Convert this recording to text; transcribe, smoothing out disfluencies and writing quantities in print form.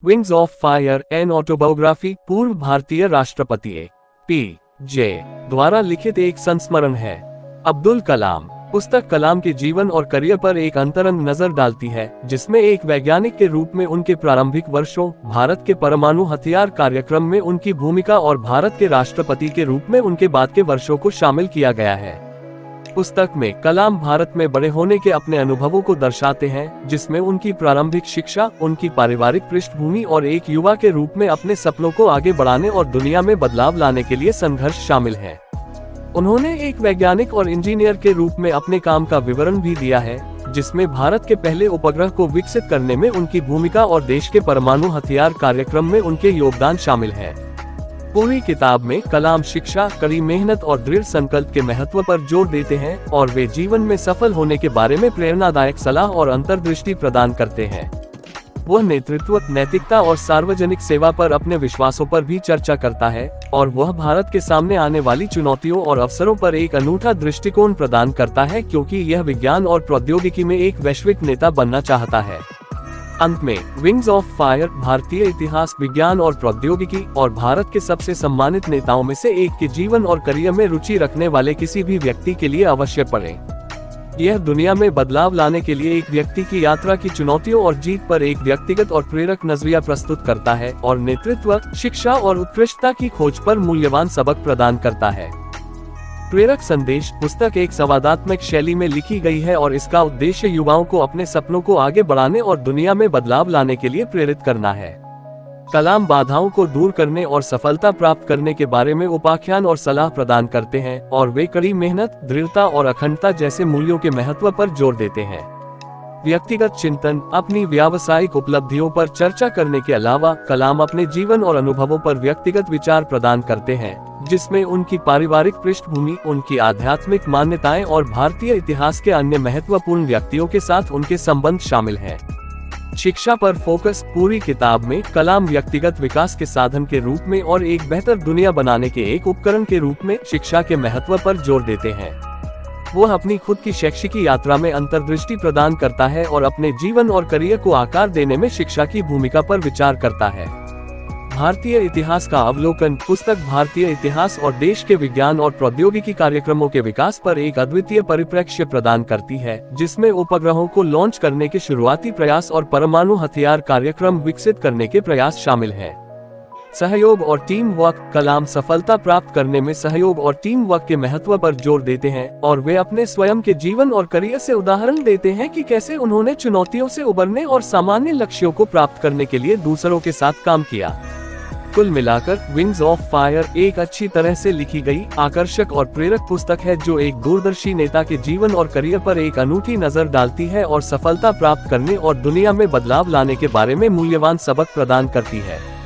Wings of fire an autobiography पूर्व भारतीय राष्ट्रपति P.J. द्वारा लिखित एक संस्मरण है। अब्दुल कलाम। पुस्तक कलाम के जीवन और करियर पर एक अंतरंग नजर डालती है, जिसमें एक वैज्ञानिक के रूप में उनके प्रारंभिक वर्षों, भारत के परमाणु हथियार कार्यक्रम में उनकी भूमिका और भारत के राष्ट्रपति के रूप में उनके बाद के वर्षों को शामिल किया गया है। पुस्तक में कलाम भारत में बड़े होने के अपने अनुभवों को दर्शाते हैं, जिसमें उनकी प्रारंभिक शिक्षा, उनकी पारिवारिक पृष्ठभूमि और एक युवा के रूप में अपने सपनों को आगे बढ़ाने और दुनिया में बदलाव लाने के लिए संघर्ष शामिल है। उन्होंने एक वैज्ञानिक और इंजीनियर के रूप में अपने काम का विवरण भी दिया है, जिसमें भारत के पहले उपग्रह को विकसित करने में उनकी भूमिका और देश के परमाणु हथियार कार्यक्रम में उनके योगदान शामिल है। पूरी किताब में कलाम शिक्षा, कड़ी मेहनत और दृढ़ संकल्प के महत्व पर जोर देते हैं और वे जीवन में सफल होने के बारे में प्रेरणादायक सलाह और अंतर्दृष्टि प्रदान करते हैं। वह नेतृत्व, नैतिकता और सार्वजनिक सेवा पर अपने विश्वासों पर भी चर्चा करता है और वह भारत के सामने आने वाली चुनौतियों और अवसरों पर एक अनूठा दृष्टिकोण प्रदान करता है, क्योंकि यह विज्ञान और प्रौद्योगिकी में एक वैश्विक नेता बनना चाहता है। अंत में विंग्स ऑफ फायर भारतीय इतिहास, विज्ञान और प्रौद्योगिकी और भारत के सबसे सम्मानित नेताओं में से एक के जीवन और करियर में रुचि रखने वाले किसी भी व्यक्ति के लिए अवश्य पढ़ें। यह दुनिया में बदलाव लाने के लिए एक व्यक्ति की यात्रा की चुनौतियों और जीत पर एक व्यक्तिगत और प्रेरक नजरिया प्रस्तुत करता है और नेतृत्व, शिक्षा और उत्कृष्टता की खोज पर मूल्यवान सबक प्रदान करता है। प्रेरक संदेश। पुस्तक एक संवादात्मक शैली में लिखी गई है और इसका उद्देश्य युवाओं को अपने सपनों को आगे बढ़ाने और दुनिया में बदलाव लाने के लिए प्रेरित करना है। कलाम बाधाओं को दूर करने और सफलता प्राप्त करने के बारे में उपाख्यान और सलाह प्रदान करते हैं और वे कड़ी मेहनत, दृढ़ता और अखंडता जैसे मूल्यों के महत्व पर जोर देते हैं। व्यक्तिगत चिंतन। अपनी व्यावसायिक उपलब्धियों पर चर्चा करने के अलावा कलाम अपने जीवन और अनुभवों पर व्यक्तिगत विचार प्रदान करते हैं, जिसमें उनकी पारिवारिक पृष्ठभूमि, उनकी आध्यात्मिक मान्यताएं और भारतीय इतिहास के अन्य महत्वपूर्ण व्यक्तियों के साथ उनके संबंध शामिल हैं। शिक्षा पर फोकस। पूरी किताब में कलाम व्यक्तिगत विकास के साधन के रूप में और एक बेहतर दुनिया बनाने के एक उपकरण के रूप में शिक्षा के महत्व पर जोर देते हैं। वह अपनी खुद की शैक्षिक यात्रा में अंतर्दृष्टि प्रदान करता है और अपने जीवन और करियर को आकार देने में शिक्षा की भूमिका पर विचार करता है। भारतीय इतिहास का अवलोकन। पुस्तक भारतीय इतिहास और देश के विज्ञान और प्रौद्योगिकी कार्यक्रमों के विकास पर एक अद्वितीय परिप्रेक्ष्य प्रदान करती है, जिसमें उपग्रहों को लॉन्च करने के शुरुआती प्रयास और परमाणु हथियार कार्यक्रम विकसित करने के प्रयास शामिल हैं। सहयोग और टीम वर्क। कलाम सफलता प्राप्त करने में सहयोग और टीम वर्क के महत्व पर जोर देते हैं और वे अपने स्वयं के जीवन और करियर से उदाहरण देते हैं कि कैसे उन्होंने चुनौतियों से उबरने और सामान्य लक्ष्यों को प्राप्त करने के लिए दूसरों के साथ काम किया। कुल मिलाकर विंग्स ऑफ फायर एक अच्छी तरह से लिखी गई, आकर्षक और प्रेरक पुस्तक है, जो एक दूरदर्शी नेता के जीवन और करियर पर एक अनूठी नजर डालती है और सफलता प्राप्त करने और दुनिया में बदलाव लाने के बारे में मूल्यवान सबक प्रदान करती है।